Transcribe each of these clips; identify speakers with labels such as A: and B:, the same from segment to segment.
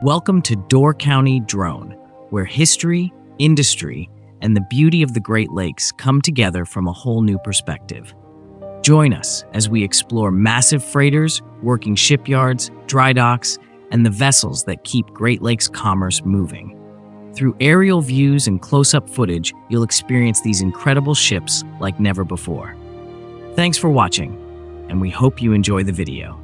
A: Welcome to Door County Drone, where history, industry, and the beauty of the Great Lakes come together from a whole new perspective. Join us as we explore massive freighters, working shipyards, dry docks, and the vessels that keep Great Lakes commerce moving. Through aerial views and close-up footage, you'll experience these incredible ships like never before. Thanks for watching, and we hope you enjoy the video.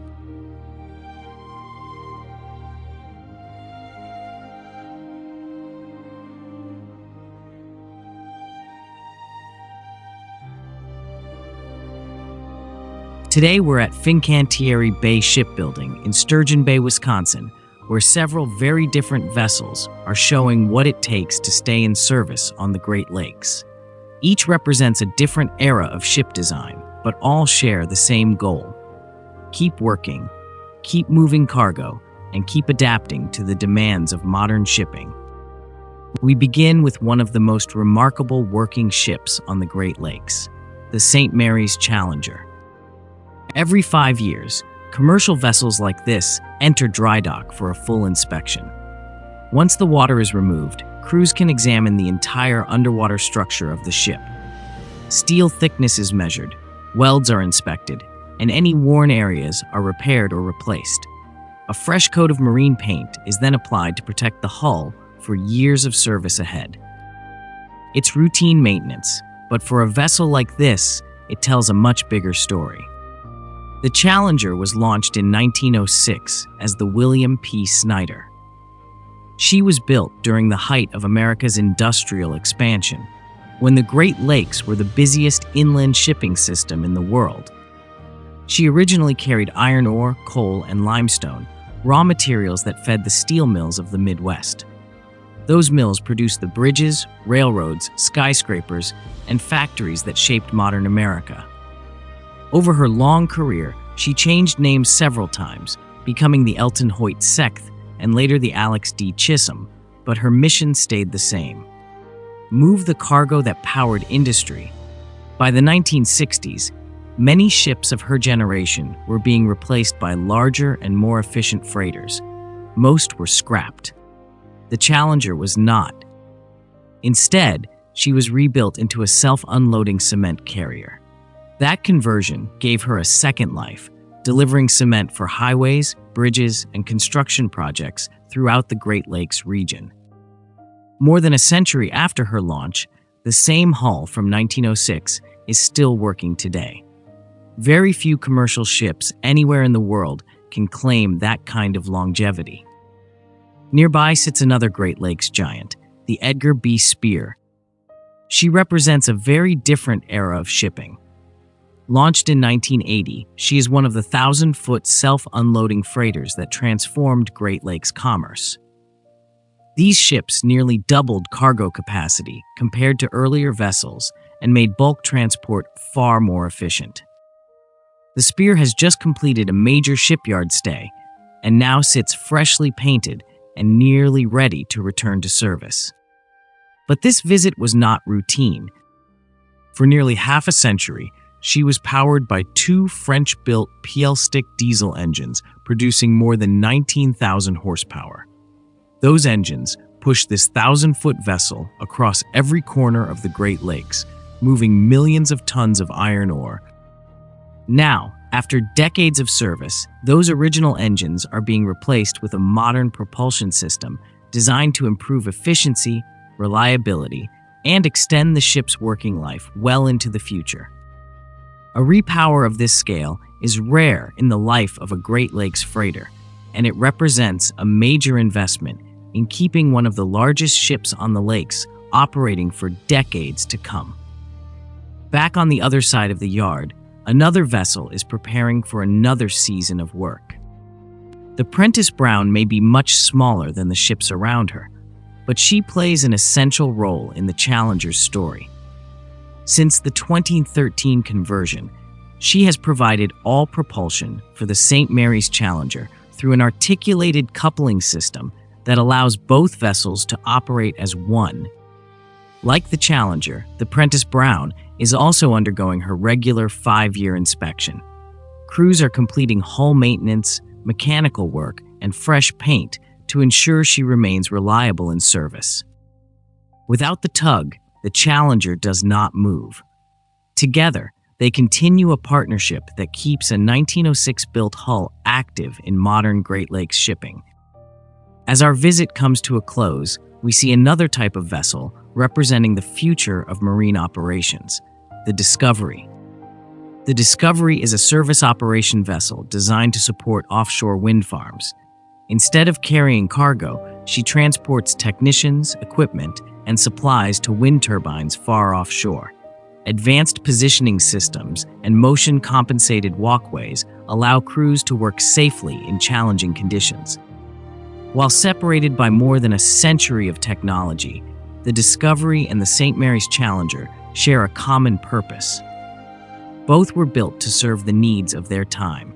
A: Today we're at Fincantieri Bay Shipbuilding in Sturgeon Bay, Wisconsin, where several very different vessels are showing what it takes to stay in service on the Great Lakes. Each represents a different era of ship design, but all share the same goal: keep working, keep moving cargo, and keep adapting to the demands of modern shipping. We begin with one of the most remarkable working ships on the Great Lakes, the St. Mary's Challenger. Every 5 years, commercial vessels like this enter dry dock for a full inspection. Once the water is removed, crews can examine the entire underwater structure of the ship. Steel thickness is measured, welds are inspected, and any worn areas are repaired or replaced. A fresh coat of marine paint is then applied to protect the hull for years of service ahead. It's routine maintenance, but for a vessel like this, it tells a much bigger story. The Challenger was launched in 1906 as the William P. Snyder. She was built during the height of America's industrial expansion, when the Great Lakes were the busiest inland shipping system in the world. She originally carried iron ore, coal, and limestone, raw materials that fed the steel mills of the Midwest. Those mills produced the bridges, railroads, skyscrapers, and factories that shaped modern America. Over her long career, she changed names several times, becoming the Elton Hoyt Sechth and later the Alex D. Chisholm, but her mission stayed the same: move the cargo that powered industry. By the 1960s, many ships of her generation were being replaced by larger and more efficient freighters. Most were scrapped. The Challenger was not. Instead, she was rebuilt into a self-unloading cement carrier. That conversion gave her a second life, delivering cement for highways, bridges, and construction projects throughout the Great Lakes region. More than a century after her launch, the same hull from 1906 is still working today. Very few commercial ships anywhere in the world can claim that kind of longevity. Nearby sits another Great Lakes giant, the Edgar B. Speer. She represents a very different era of shipping. Launched in 1980, she is one of the 1,000-foot self-unloading freighters that transformed Great Lakes commerce. These ships nearly doubled cargo capacity compared to earlier vessels and made bulk transport far more efficient. The Speer has just completed a major shipyard stay and now sits freshly painted and nearly ready to return to service. But this visit was not routine. For nearly half a century, she was powered by two French-built PL-stick diesel engines producing more than 19,000 horsepower. Those engines pushed this 1,000-foot vessel across every corner of the Great Lakes, moving millions of tons of iron ore. Now, after decades of service, those original engines are being replaced with a modern propulsion system designed to improve efficiency, reliability, and extend the ship's working life well into the future. A repower of this scale is rare in the life of a Great Lakes freighter, and it represents a major investment in keeping one of the largest ships on the lakes operating for decades to come. Back on the other side of the yard, another vessel is preparing for another season of work. The Prentice Brown may be much smaller than the ships around her, but she plays an essential role in the Challenger's story. Since the 2013 conversion, she has provided all propulsion for the St. Mary's Challenger through an articulated coupling system that allows both vessels to operate as one. Like the Challenger, the Prentice Brown is also undergoing her regular 5-year inspection. Crews are completing hull maintenance, mechanical work, and fresh paint to ensure she remains reliable in service. Without the tug, the Challenger does not move. Together, they continue a partnership that keeps a 1906-built hull active in modern Great Lakes shipping. As our visit comes to a close, we see another type of vessel representing the future of marine operations, the Discovery. The Discovery is a service operation vessel designed to support offshore wind farms. Instead of carrying cargo, she transports technicians, equipment, and supplies to wind turbines far offshore. Advanced positioning systems and motion-compensated walkways allow crews to work safely in challenging conditions. While separated by more than a century of technology, the Discovery and the St. Mary's Challenger share a common purpose. Both were built to serve the needs of their time.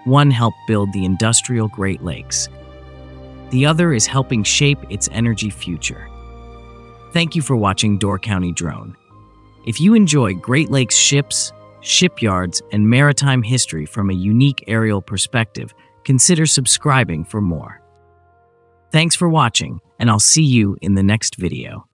A: One helped build the industrial Great Lakes. The other is helping shape its energy future. Thank you for watching Door County Drone. If you enjoy Great Lakes ships, shipyards, and maritime history from a unique aerial perspective, consider subscribing for more. Thanks for watching, and I'll see you in the next video.